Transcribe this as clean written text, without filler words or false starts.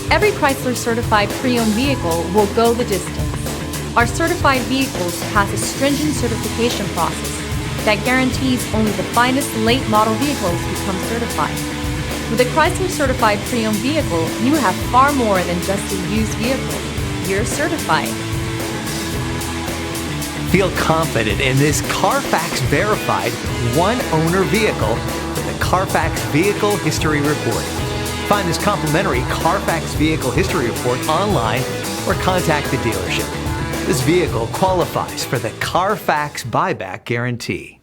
Every Chrysler certified pre-owned vehicle will go the distance. Our certified vehicles pass a stringent certification process that guarantees only the finest late model vehicles become certified. With a Chrysler certified pre-owned vehicle, you have far more than just a used vehicle. You're certified. Feel confident in this Carfax verified one-owner vehicle with the Carfax Vehicle History Report. Find this complimentary Carfax Vehicle History Report online or contact the dealership. This vehicle qualifies for the Carfax Buyback Guarantee.